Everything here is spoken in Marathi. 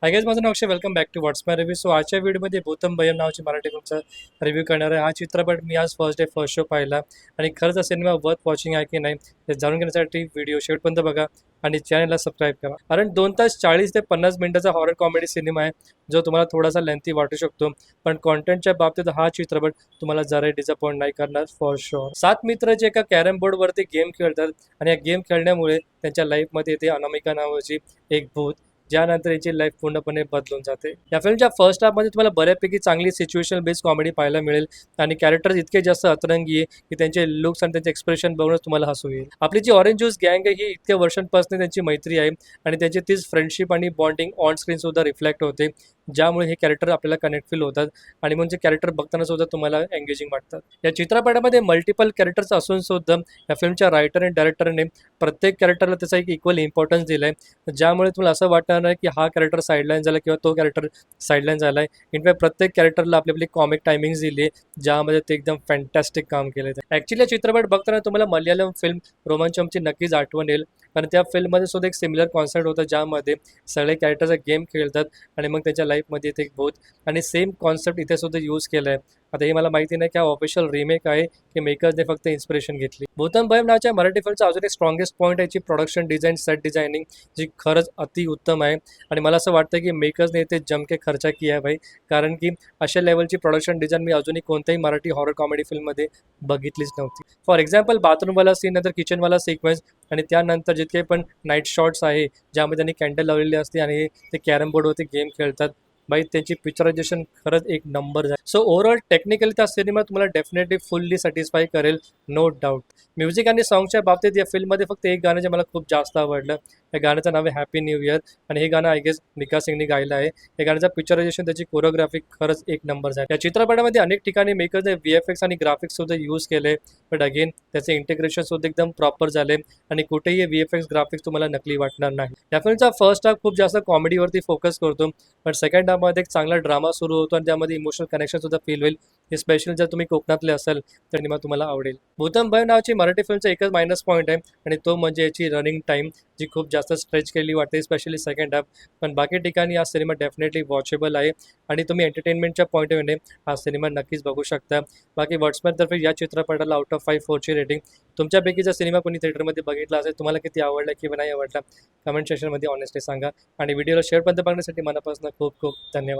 हाय गाइस, माझं नाव Akshay. Welcome back to what's my review. So आजच्या व्हिडिओमध्ये भूतम भयम नावाची मराठी फिल्मचा रिव्ह्यू करणार आहे. हा चित्रपट मी आज फर्स्ट डे फर्स्ट शो पाहिला आणि खरंच हा सिनेमा वर्थ वॉचिंग आहे की नाही हे जाणून घेण्यासाठी व्हिडिओ शेवटपर्यंत बघा आणि चॅनलला सबस्क्राईब करा. कारण 2 तास 40 ते 50 मिनिटाचा हॉरर कॉमेडी सिनेमा आहे, जो तुम्हाला थोडासा लेंथी वाटू शकतो, पण कॉन्टेंटच्या बाबतीत हा चित्रपट तुम्हाला जराही डिसअपॉइंट नाही करणार फॉर शुअर. 7 मित्र जे एका कॅरम बोर्डवरती गेम खेळतात आणि या गेम खेळण्यामुळे त्यांच्या लाईफमध्ये येते अनामिका नावाची एक भूत, ज्यानंतर याची लाईफ पूर्णपणे बदलून जाते. या फिल्मच्या फर्स्ट हाफमध्ये तुम्हाला बऱ्यापैकी चांगली सिच्युएशनल बेस्ड कॉमेडी पाहायला मिळेल आणि कॅरेक्टर्स इतके जास्त अतरंगी आहे की त्यांचे लुक्स आणि त्यांचे एक्सप्रेशन बघूनच तुम्हाला हसू येईल. आपली जी ऑरेंज ज्यूस गँग आहे ही इतक्या वर्षांपासून त्यांची मैत्री आहे आणि त्याची तीच फ्रेंडशिप आणि बॉन्डिंग ऑन स्क्रीन सुद्धा रिफ्लेक्ट होते, ज्यामुळे हे कॅरेक्टर आपल्याला कनेक्ट फील होतात आणि म्हणजे कॅरेक्टर बघताना सुद्धा तुम्हाला एंगेजिंग वाटतात. या चित्रपटामध्ये मल्टिपल कॅरेक्टर्स असून सुद्धा या फिल्मच्या रायटर आणि डायरेक्टरने प्रत्येक कॅरेक्टरला त्याचा एक इक्वल इम्पॉर्टन्स दिलाय, ज्यामुळे तुम्हाला असं वाटणार नाही की हा कॅरेक्टर साईडलाईन झाला किंवा तो कॅरेक्टर साईडलाईन झालाय. इनफॅक्ट प्रत्येक कॅरेक्टरला आपली आपली कॉमिक टायमिंग्स दिली, ज्यामध्ये ते एकदम फॅन्टॅस्टिक काम केले. ॲक्च्युली चित्रपट बघताना तुम्हाला मल्याळम फिल्म रोमांचमची नक्कीच आठवण येईल, कारण त्या फिल्ममध्ये सुद्धा एक सिमिलर कॉन्सेप्ट होता, ज्यामध्ये सगळे कॅरेक्टर्स गेम खेळतात आणि मग त्याच्या लाईफमध्ये येते एक भूत, आणि सेम कॉन्सेप्ट इथे सुद्धा यूज केला आहे. आता हे मला माहिती नाही की हा ऑफिशियल रिमेक आहे की मेकर्सने फक्त इन्स्पिरेशन घेतली. भूतम भयम नावाच्या मराठी फिल्मचा अजून एक स्ट्रॉंगेस्ट पॉईंट आहे याची प्रोडक्शन डिझाईन, सेट डिझायनिंग, जी खरंच अति उत्तम आहे आणि मला असं वाटतं की मेकर्सने इथे जमके खर्चा किया आहे भाई, कारण की अशा लेवलची प्रोडक्शन डिझाईन मी अजूनही कोणत्याही मराठी हॉरर कॉमेडी फिल्ममध्ये बघितलीच नव्हती. फॉर एक्झाम्पल बाथरूमवाला सीन, नंतर किचनवाला सिक्वेन्स आणि त्यानंतर जितके पण नाईट शॉट्स आहे ज्यामध्ये त्यांनी कॅन्डल लावलेली असते आणि ते कॅरम बोर्डवरती गेम खेळतात, बाई त्यांची पिक्चरायझेशन खरंच एक नंबर आहे. सो ओव्हरऑल टेक्निकली हा सिनेमा तुम्हाला डेफिनेटली फुल्ली सॅटिस्फाय करेल, नो डाऊट. म्युझिक आणि सॉंगच्या बाबतीत या फिल्ममध्ये फक्त एक गाणं जे मला खूप जास्त आवडलं, या गाण्याचं नाव आहे हॅपी न्यू इयर आणि हे गाणं आय गेस मिका सिंगने गायलं आहे. या गाण्याचं पिक्चरायझेशन, त्याची कोरिओग्राफी खरंच एक नंबर आहे. या चित्रपटामध्ये अनेक ठिकाणी मेकर्सने VFX आणि ग्राफिक्स सुद्धा यूज केले, बट अगेन त्याचे इंटिग्रेशन सुद्धा एकदम प्रॉपर झाले आणि कुठेही VFX ग्राफिक्स तुम्हाला नकली वाटणार नाही. या फिल्मचा फर्स्ट हाफ खूप जास्त कॉमेडीवरती फोकस करतो, पण सेकंड हाफमध्ये एक चांगला ड्रामा सुरू होतो आणि त्यामध्ये इमोशनल कनेक्शन सुद्धा फील होईल. स्पेशली जर तुम्ही कोकणातले असाल तर सिनेमा तुम्हाला आवडेल. भूतम भयम नावाची मराठी फिल्मचा एकच मायनस पॉईंट आहे आणि तो म्हणजे याची रनिंग टाईम, जी खूप जास्त स्ट्रेच केली वाटते, स्पेशली सेकंड हाफ. पण बाकी ठिकाणी हा सिनेमा डेफिनेटली वॉचेबल आहे आणि तुम्ही एंटरटेनमेंटच्या पॉईंट ऑफ व्ह्यूने हा सिनेमा नक्कीच बघू शकता. बाकी व्हॉट्समॅपतर्फे या चित्रपटाला आउट ऑफ 5 4ची रेटिंग. तुमच्यापैकी जर सिनेमा कोणी थिएटरमध्ये बघितला असेल, तुम्हाला किती आवडला किंवा नाही आवडला, कमेंट सेक्शनमध्ये ऑनेस्टली सांगा आणि व्हिडिओला शेअरपर्यंत बघण्यासाठी मनापासून खूप खूप धन्यवाद.